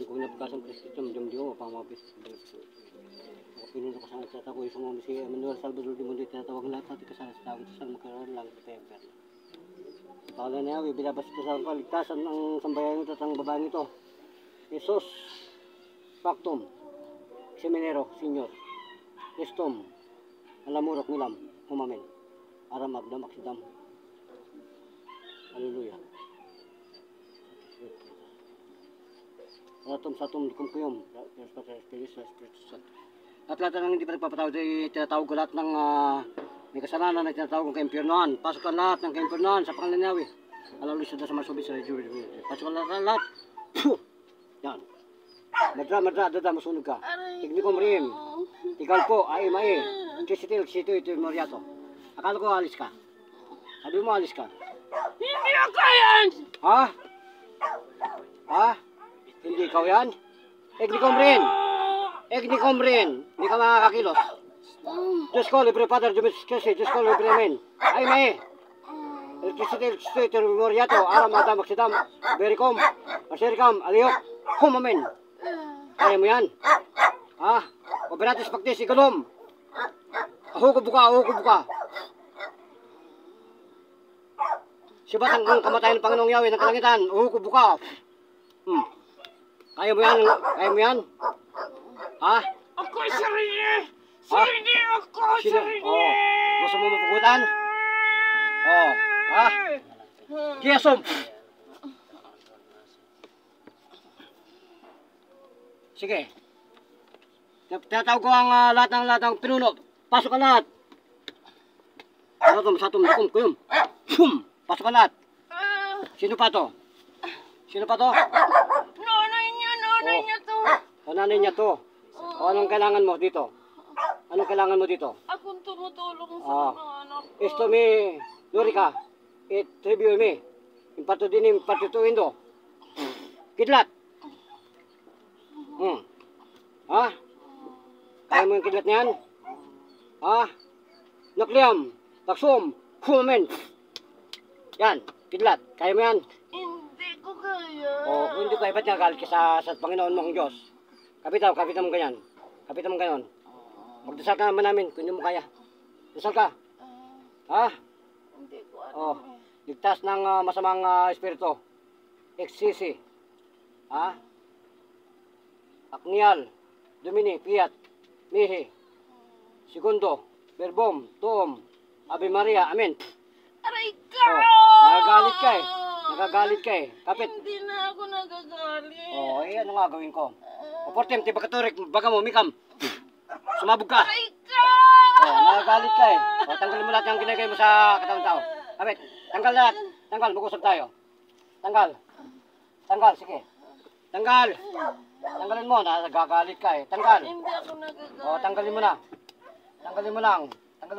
kung napagkasang Kristiyan, jam diyo, pamabis. Pinuno ka sa tata ko, isang mga si Manuel Salvador de Mundo, tinatawag lahat natin kasama sa tawag sa magkaroon lang sa temper. Paala niya, binabas ito sa kaligtasan ng sambayan ito at ang babaeng ito. Jesus, Factum, Seminero, Senior, Estom, Alamurok, Milam, Humamen, Aram, Abdam, Aksidam. Hallelujah. Atom sa atom kumkuyom, at lahat ng hindi pa nagpapatawad ay tinatawag ko lahat ng may kasalanan na tinatawag ko kay impyernoan. Pasok ka lahat ng kay impyernoan sa pangalan niya. Alalulis na sa masubis sa jury. Pasok ka lahat. Yan. Madra, dada, masunog ka. Tignikom rim. Tigal po, ay, mae. Kisitil, ito yung moriato. Akala ko alis ka. Sabi mo alis ka. Hindi ako yan! Ha? Ha? Hindi ikaw yan? Egnikom rin. Hindi ka makakakilos. Diyos ko, libre Father, Diyos ko, libre men. Ay, may. Electricity, moriato, aram, adam, aksidam, bericom, masericam, aliyok, humamen. Kaya mo yan? Ha? Operatis pagtis, igalom. Ahuko buka. Sibat ang kamatayan ng Panginoong Yahweh ng kalangitan, ahuko buka. Kaya mo yan? Ha? Ako sarili! Sarili ako! Sarili! Oh. Gusto mo mapugutan? Oh. Ha? Kiyasom! Sige. Tinatawag ko ang lahat ng pinuno. Pasok ka lahat. Satom, kuyum. Pasok ka lahat. Sino pa to? Nanay niya to. O, nanay niya to. O, anong kailangan mo dito? Akong tumutulong sa mga anak ko. Esto mi, Lorica, tribute mi. Imparto indo. Kidlat. Ha? Kaya mo yung kidlat niyan? Ha? Nukleam, taksum, humamen. Yan, kidlat. Kaya mo yan? Hindi ko kaya. O, kung hindi ko, ba't nagalit ka sa Panginoon mong Diyos? Kapitan mo ganyan. Magdasal ka naman namin kung hindi mo kaya. Dasal ka. Ha? Hindi ko Ligtas ng masamang espiritu. Eksisi. Ha? Aknial. Domini. Piat. Mihi. Segundo. Verbum. Tuom. Ave Maria. Amen. Aray ka! Nagagalit ka eh. Kapit. Hindi na ako nagagalit. Ano nga gawin ko? Oportem, tibakaturik, baga mo, mikam. Sumabog ka. Aray ka! Nagagalit ka eh. Tanggalin mo lahat yung ginagay mo sa katawan tao. Kapit, tanggal lahat. Mag-usap tayo. Tanggal, sige. Tanggalin mo, nagagalit ka eh. Tanggal. Hindi ako nagagalit. Tanggalin mo na. Tanggalin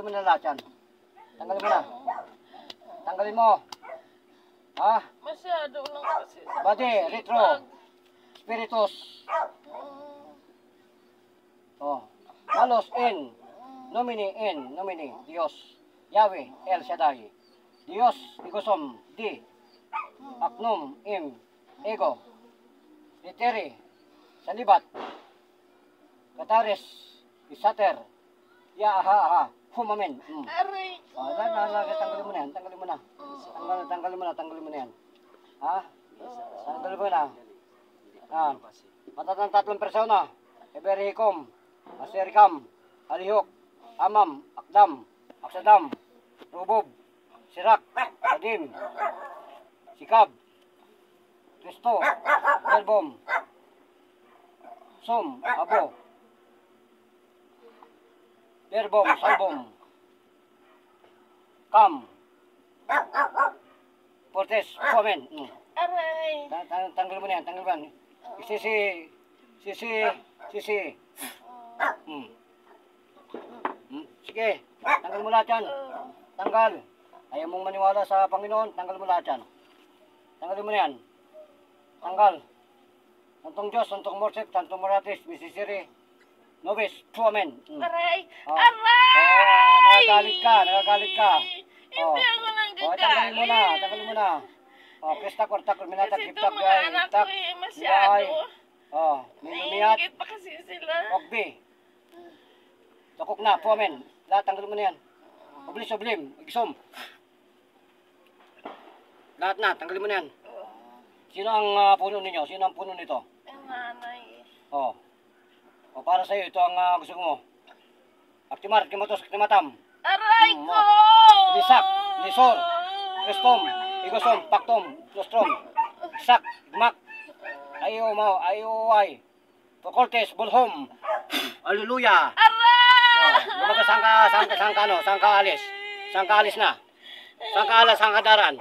mo na lahat yan. Tanggalin mo. Ha? Masyado lang kasi. Body, retro. Spiritus. Malos in. Nomini. Dios. Yahweh, El Shaddai. Dios, Igusom, Di. Aknum, Im. Ego. Literi. Salibat. Kataris. Isater. Yaha. Humamen. Aray ko. Tanggalin mo na. Tanggalin mo na yan. Ha? Tanggalin mo na. Matatang tatlong persona. Eberhikom, Aserikam, Alihok, Amam, Akdam, Aksadam, Rubob, Sirak, Adim, Sikab, Kristo, Albom, Sum, Abo, Berbom, Salbom, Kam, Portes, Komen. Aray. Tanggal mo na yan. Sisi. Sige, tanggal mo lahat yan. Tanggal. Ayaw mong maniwala sa Panginoon, tanggal mo lahat yan. Tanggalin mo na yan. Tanggal. Santong Diyos, Santong Morsek, Santong Moratis, Misisiri, Nobis, Amen. Aray! Nagagalit ka. Hindi ako nagagalit. Tanggalin mo na. Krista, Kwarta, Kurminata, Kasi Giptak, itong mga anak ko masyado. Oh, miyat. Iingit pa kasi sila. Ogbi. Tukok na, puwamen. Lahat, tanggalin mo na yan. Oblis, oblim. Igisom. Lahat na, tanggalin mo na yan. Sino ang puno ninyo? Sino ang puno nito? Ang nanay. Oh. O para sa iyo, ito ang gusto mo. Aktimar, kimatos, aktimatam. Aray ko! Lisak, lisor, kristom, igosom, paktom, lustrom, sak, gmak, ayo mau, ayo ay, pokortes, bulhom, aleluya. Lumaga sangka alis na, sangka alas, sangka daran.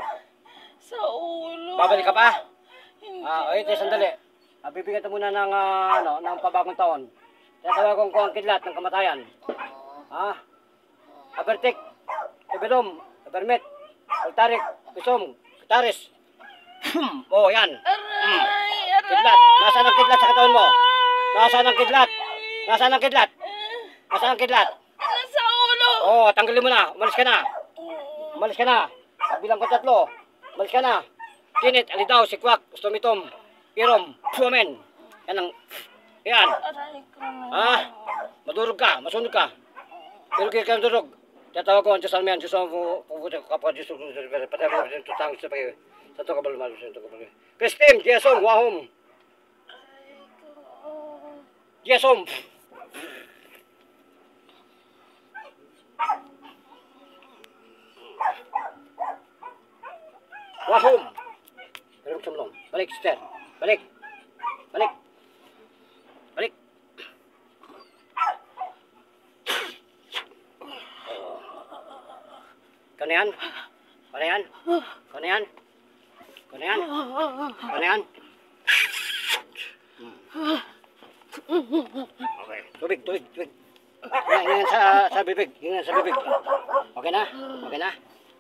Sa ulo. Babalik ka pa? Hindi. Ito, sandali. Bibigyan ka muna ng, ng pabagong taon. Tatawag ko ang kidlat ng kamatayan. Abertik, Ibedom, Abermet, Altarik, Isom, Kataris. Oh, yan. Aray! Kidlat. Nasaan ang kidlat sa katawan mo? Nasaan ang kidlat? Nasaan ang kidlat? Nasaan ang kidlat? Nasa ulo. Oh, tanggalin mo na. Umalis ka na. Umalis ka na. Bilang ko 3. Umalis ka na. Tinit, alidaw, sikwak, stomitom, irom, puwamen. Yan ang, yan. Aray ko na. Madurog ka, masunog ka. Pero kaya ka madurog. Tatawag ko ang Diyos Almian, Diyos ang puputi ko kapwa Diyos patay mo din tutang sa pag sa to kabal malo sa to kabal. Kristim, Diyasom, wahom. Aray ko. Diyasom. Wahom. Pero sumlong. Balik, sister. Balik. Balik. Balik. Kano yan? Kano yan? Kano yan? Kano yan? Kano yan? Okay. Tubig, tubig, tubig. Hingan sa bibig. Hingan sa bibig. Okay na? Okay na?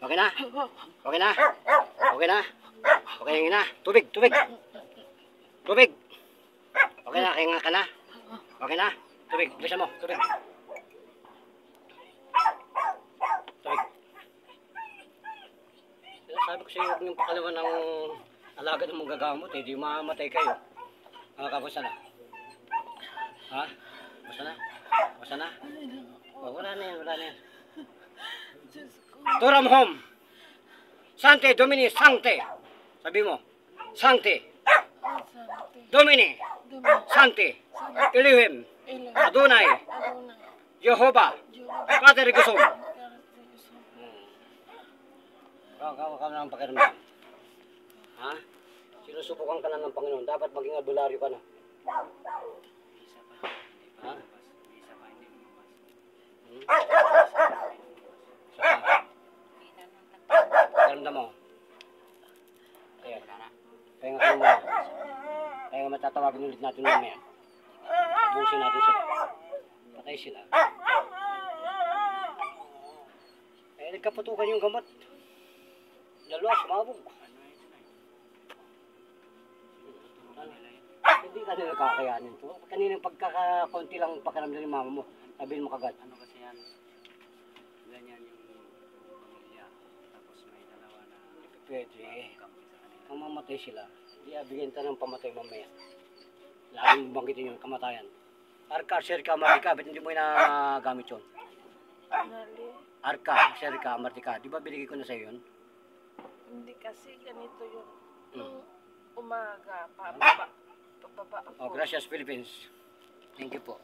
Okay na? Okay na? Okay na? Okay, hingin na. Tubig, tubig. Tubig. Okay na, hingan ka na. Okay na? Tubig, bilisan mo. Tubig. Tubig. Sabi ko sa iyo, huwag niyong pakalaman ng alaga ng mga gagamot, di mamatay kayo. Basta na. Ha? Basta na? Basta na? Oh, wala na yan, wala na yan. Turam home. Sante, Domini, Sancte. Sabi mo, Sancte. Domini, Sancte. Elohim. Adonai. Jehovah. Pater Gusum. Kau na ang pakiramdam. Ha? Sinusubukan ka na ng Panginoon. Dapat maging albularyo ka na. Ha? Pakiramdam mo. Ayan. Kaya nga mo. Kaya nga matatawagin ulit natin mamaya. Abusin natin sila. Patay sila. Nagkaputukan yung gamot. Dalawa, sumabog. Hindi ka nila kakayanin to. Kaninang pagkakakunti lang pakiramdam ni mama mo, sabihin mo kagad. Ano kasi yan? Ganyan yung pamilya. Tapos may dalawa na Pwede. kampi sa kanila. Kung mamatay sila, di bigyan tayo ng pamatay mamaya. Laging banggitin yung kamatayan. Arka, Sherika, Martika, ba't hindi mo nagamit yun? Nali. Arka, Sherika, Martika, di ba binigay ko na sa'yo yun? Hindi kasi ganito yung Hmm. umaga. Pababa. Pababa ako. Oh, gracias Philippines. Thank you po.